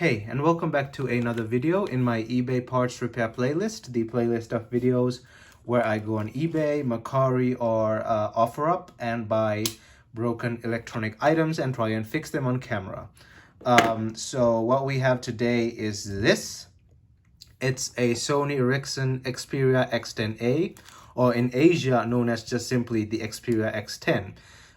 Hey, and welcome back to another video in my eBay parts repair playlist, the playlist of videos where I go on eBay, Mercari, or OfferUp and buy broken electronic items and try and fix them on camera. So what we have today is this. It's a Sony Ericsson Xperia X10A, or in Asia known as just simply the Xperia X10.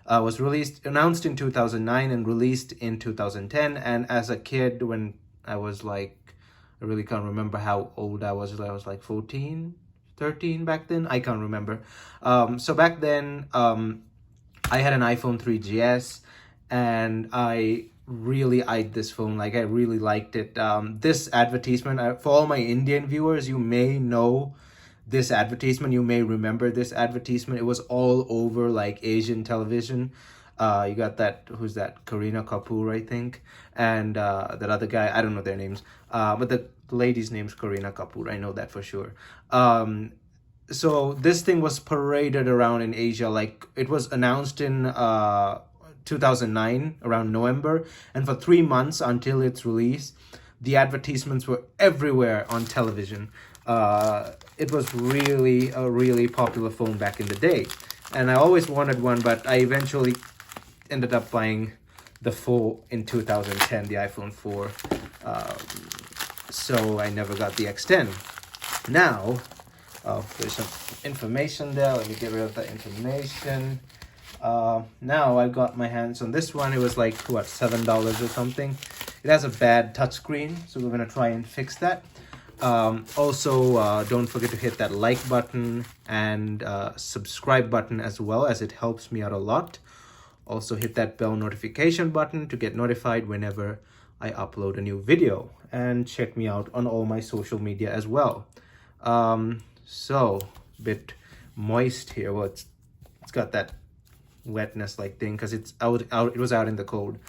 Was announced in 2009 and released in 2010. And as a kid, when I was like, I really can't remember how old I was like 14, 13 back then. I can't remember. So back then, I had an iPhone 3GS and I really eyed this phone. Like, I really liked it. This advertisement, for all my Indian viewers, you may know this advertisement, you may remember this advertisement. It was all over like Asian television. You got that, who's that, Kareena Kapoor, I think, and that other guy, I don't know their names, but the lady's name's Kareena Kapoor, I know that for sure. So this thing was paraded around in Asia. Like, it was announced in 2009 around November, and for 3 months until its release, the advertisements were everywhere on television. It was really a really popular phone back in the day, and I always wanted one, but I eventually ended up buying the 4 in 2010, the iPhone 4. So I never got the X10. Now, there's some information there. Let me get rid of that information. Now I got my hands on this one. It was like, what, $7 or something. It has a bad touchscreen, so we're gonna try and fix that. Also, don't forget to hit that like button and subscribe button as well, as it helps me out a lot. Also hit that bell notification button to get notified whenever I upload a new video, and check me out on all my social media as well. So bit moist here. Well, it's got that wetness like thing because it's it was out in the cold.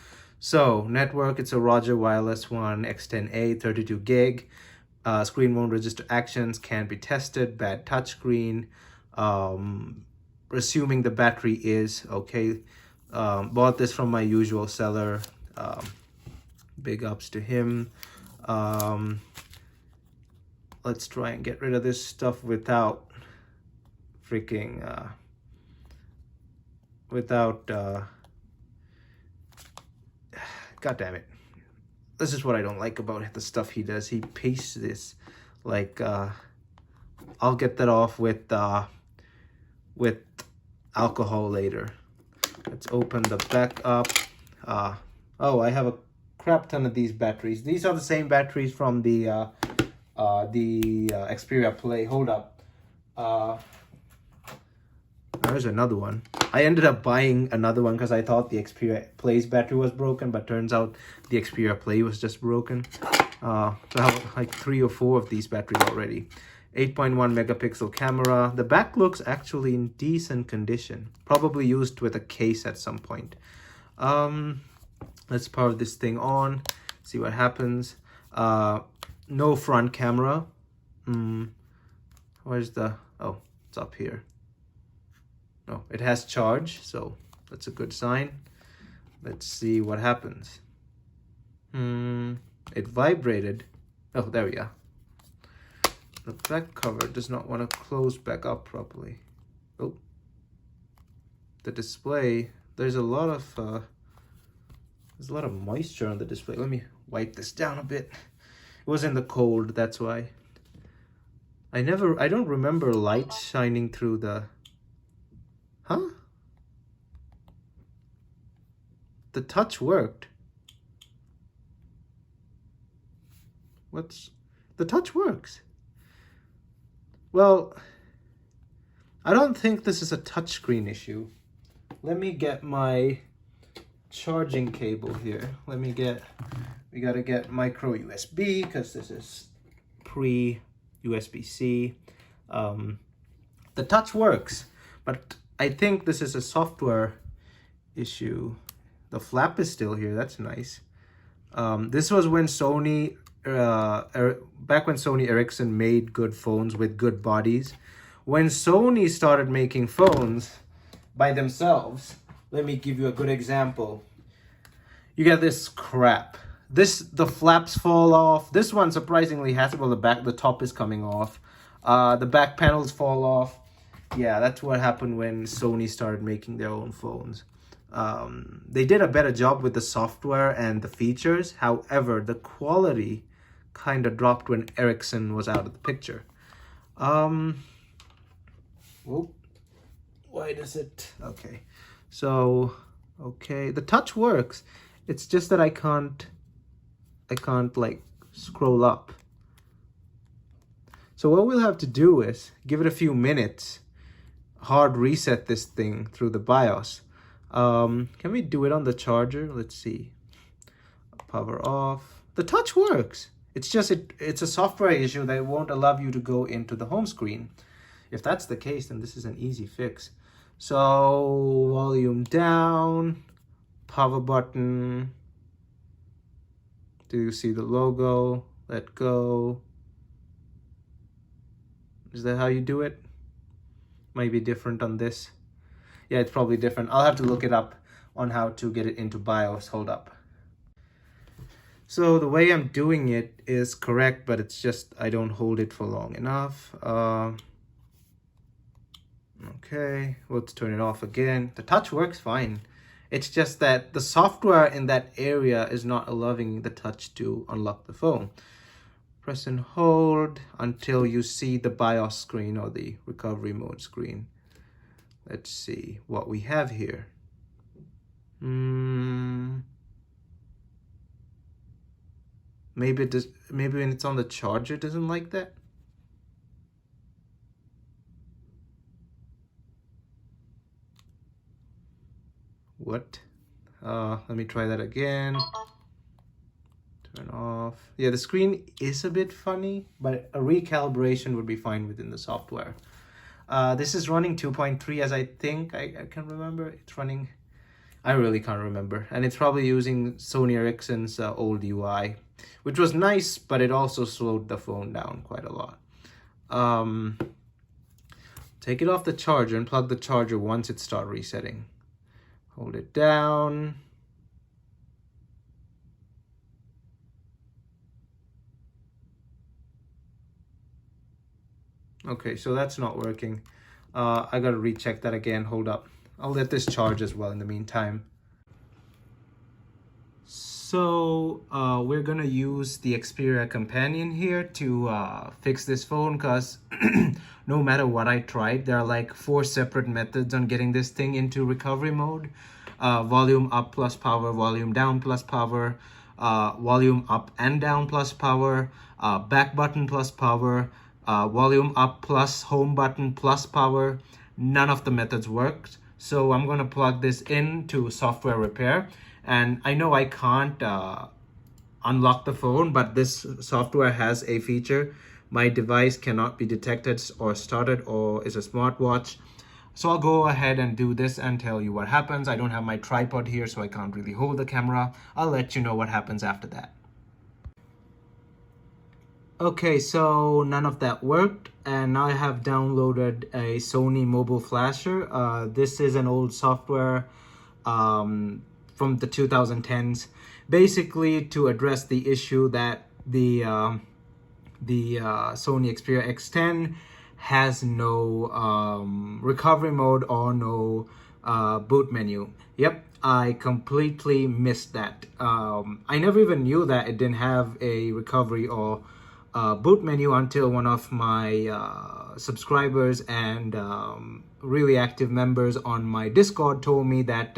So network, it's a Roger Wireless One X10A, 32 gig. Screen won't register actions, can be tested. Bad touchscreen. Assuming the battery is okay. Bought this from my usual seller. Big ups to him. Let's try and get rid of this stuff without freaking God damn it. This is what I don't like about the stuff he does. He pastes this like I'll get that off with alcohol later. Let's open the back up. Oh, I have a crap ton of these batteries. These are the same batteries from the Xperia Play. Hold up. There's another one. I ended up buying another one because I thought the Xperia Play's battery was broken, but turns out the Xperia Play was just broken. So I have like 3 or 4 of these batteries already. 8.1 megapixel camera. The back looks actually in decent condition. Probably used with a case at some point. Let's power this thing on. See what happens. No front camera. Where's the... Oh, it's up here. No, it has charge, so that's a good sign. Let's see what happens. It vibrated. Oh, there we are. The back cover does not want to close back up properly. Oh, the display. There's a lot of moisture on the display. Let me wipe this down a bit. It was in the cold, that's why. I don't remember light shining through the... Huh? The touch worked. The touch works. Well, I don't think this is a touchscreen issue. Let me get my charging cable here. We gotta get micro USB because this is pre-USB-C. The touch works, but I think this is a software issue. The flap is still here. That's nice. This was when Sony, back when Sony Ericsson made good phones with good bodies. When Sony started making phones by themselves, let me give you a good example. You get this crap. the flaps fall off. This one surprisingly has, well, the top is coming off. The back panels fall off. Yeah, that's what happened when Sony started making their own phones. They did a better job with the software and the features. However, the quality kind of dropped when Ericsson was out of the picture. Whoop. Why does it? Okay. So, okay, the touch works. It's just that I can't like scroll up. So what we'll have to do is give it a few minutes, hard reset this thing through the BIOS. Can we do it on the charger? Let's see. Power off. The touch works. It's just it's a software issue that won't allow you to go into the home screen. If that's the case, then this is an easy fix. So volume down, power button. Do you see the logo? Let go. Is that how you do it? Might be different on this. Yeah, it's probably different. I'll have to look it up on how to get it into BIOS. Hold up. So the way I'm doing it is correct, but it's just I don't hold it for long enough. Okay, let's turn it off again. The touch works fine. It's just that the software in that area is not allowing the touch to unlock the phone. Press and hold until you see the BIOS screen or the recovery mode screen. Let's see what we have here. Maybe when it's on the charger, it doesn't like that. What? Let me try that again. Turn off. Yeah, the screen is a bit funny, but a recalibration would be fine within the software. This is running 2.3 as I think I can remember. It's running, I really can't remember. And it's probably using Sony Ericsson's old UI, which was nice, but it also slowed the phone down quite a lot. Take it off the charger and plug the charger once it starts resetting. Hold it down. Okay, so that's not working. I gotta recheck that again. Hold up. I'll let this charge as well in the meantime. So we're gonna use the Xperia Companion here to fix this phone, because no matter what I tried, there are like 4 separate methods on getting this thing into recovery mode. Volume up plus power, volume down plus power, volume up and down plus power, back button plus power, volume up plus home button plus power. None of the methods worked. So I'm going to plug this into software repair. And I know I can't unlock the phone, but this software has a feature. My device cannot be detected or started, or is a smartwatch. So I'll go ahead and do this and tell you what happens. I don't have my tripod here, so I can't really hold the camera. I'll let you know what happens after that. Okay, so none of that worked, and now I have downloaded a Sony mobile flasher. This is an old software from the 2010s, basically to address the issue that the Sony Xperia X10 has no recovery mode or no boot menu. Yep, I completely missed that. I never even knew that it didn't have a recovery or boot menu until one of my subscribers and really active members on my Discord told me that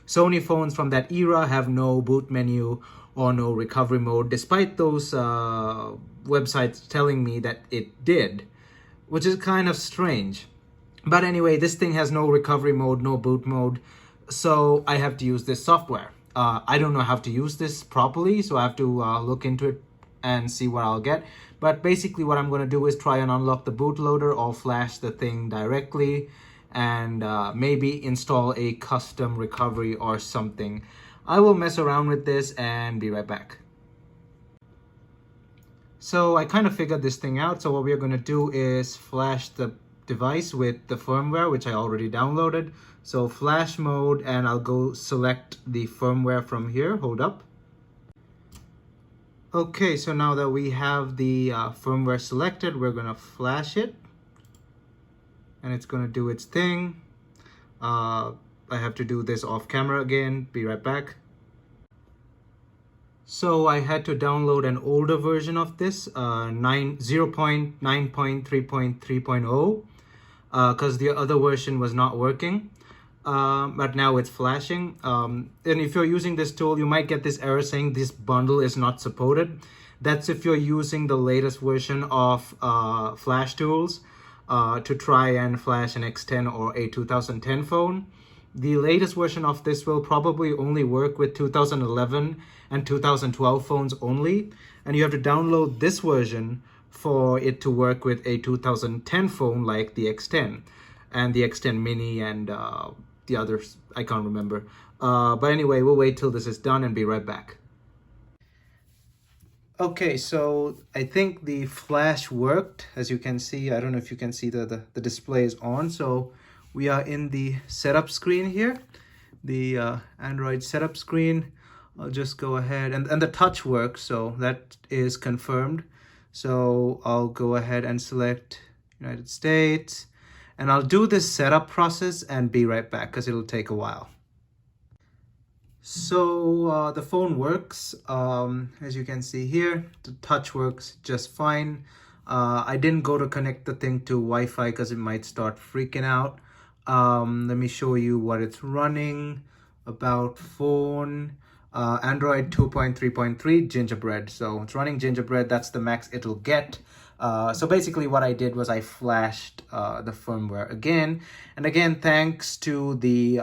Sony phones from that era have no boot menu or no recovery mode, despite those websites telling me that it did, which is kind of strange. But anyway, this thing has no recovery mode, no boot mode, so I have to use this software. I don't know how to use this properly, so I have to look into it and see what I'll get. But basically what I'm going to do is try and unlock the bootloader or flash the thing directly, and maybe install a custom recovery or something. I will mess around with this and be right back. So I kind of figured this thing out. So what we're going to do is flash the device with the firmware, which I already downloaded. So flash mode, and I'll go select the firmware from here. Hold up. Okay, so now that we have the firmware selected, we're gonna flash it and it's gonna do its thing. I have to do this off camera again, be right back. So I had to download an older version of this, 0.9.3.3.0, because the other version was not working. But now it's flashing. And if you're using this tool, you might get this error saying this bundle is not supported. That's if you're using the latest version of Flash tools to try and flash an X10 or a 2010 phone. The latest version of this will probably only work with 2011 and 2012 phones only. And you have to download this version for it to work with a 2010 phone like the X10 and the X10 mini and the others, I can't remember. But anyway, we'll wait till this is done and be right back. Okay, so I think the flash worked. As you can see, I don't know if you can see the display is on. So we are in the setup screen here, the Android setup screen. I'll just go ahead and the touch works, so that is confirmed. So I'll go ahead and select United States. And I'll do this setup process and be right back because it'll take a while. So the phone works. As you can see here, the touch works just fine. I didn't go to connect the thing to Wi-Fi because it might start freaking out. Let me show you what it's running. About phone, Android 2.3.3 Gingerbread. So it's running Gingerbread. That's the max it'll get. So basically what I did was I flashed the firmware again. And again, thanks to the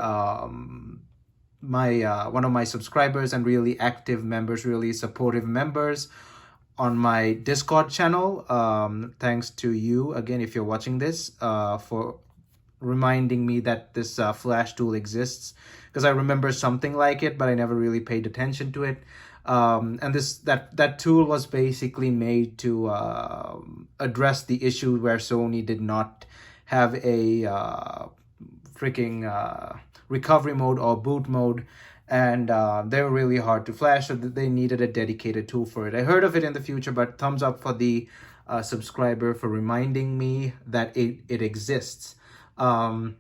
one of my subscribers and really active members, really supportive members on my Discord channel. Thanks to you, again, if you're watching this, for reminding me that this flash tool exists. Because I remember something like it, but I never really paid attention to it. And that tool was basically made to address the issue where Sony did not have a recovery mode or boot mode, and they were really hard to flash, so they needed a dedicated tool for it. I heard of it in the future, but thumbs up for the subscriber for reminding me that it exists. I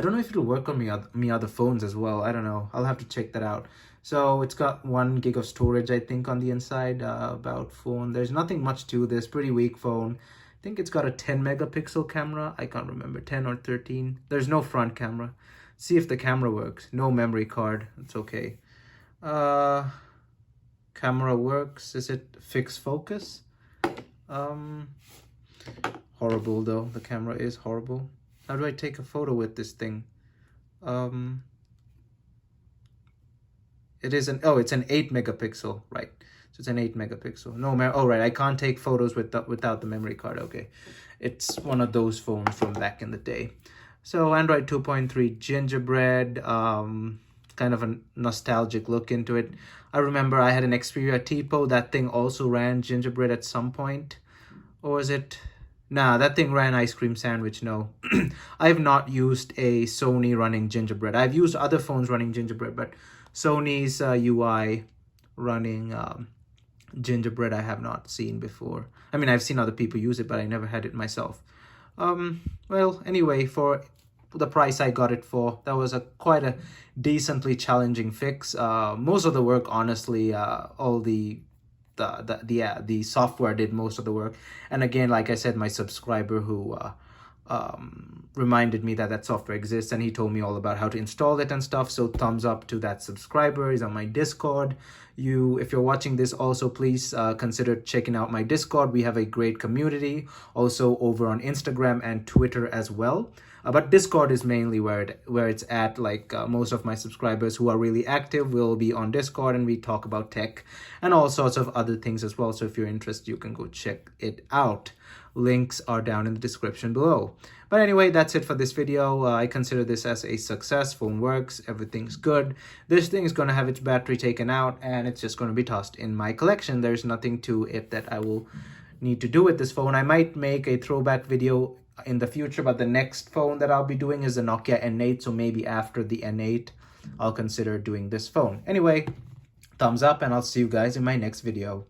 don't know if it'll work on me other phones as well. I don't know. I'll have to check that out. So it's got 1 gig of storage, I think, on the inside. About phone, there's nothing much to this. Pretty weak phone. I think it's got a 10 megapixel camera. I can't remember, 10 or 13. There's no front camera. See if the camera works. No memory card. It's okay. Camera works. Is it fixed focus? Horrible though. The camera is horrible. How do I take a photo with this thing? It is it's an 8 megapixel, right? So it's an 8 megapixel. No, right, I can't take photos without the memory card. Okay, it's one of those phones from back in the day. So Android 2.3 Gingerbread, kind of a nostalgic look into it. I remember I had an Xperia Tipo. That thing also ran Gingerbread at some point. Or was it? Nah, that thing ran Ice Cream Sandwich. No, I have not used a Sony running Gingerbread. I've used other phones running Gingerbread, but Sony's UI running Gingerbread I have not seen before. I mean, I've seen other people use it, but I never had it myself. Well, anyway, for the price I got it for, that was quite a decently challenging fix. Most of the work, honestly, all the software did most of the work. And again, like I said, my subscriber who reminded me that software exists, and he told me all about how to install it and stuff. So thumbs up to that subscriber. He's on my Discord. If you're watching this, also please consider checking out my Discord. We have a great community also over on Instagram and Twitter as well. But Discord is mainly where it's at. Like most of my subscribers who are really active will be on Discord, and we talk about tech and all sorts of other things as well. So if you're interested, you can go check it out. Links are down in the description below. But anyway, that's it for this video. I consider this as a success. Phone works, everything's good. This thing is going to have its battery taken out, and it's just going to be tossed in my collection. There's nothing to it that I will need to do with this phone. I might make a throwback video in the future, but the next phone that I'll be doing is the Nokia N8, so maybe after the N8 I'll consider doing this phone. Anyway, thumbs up, and I'll see you guys in my next video.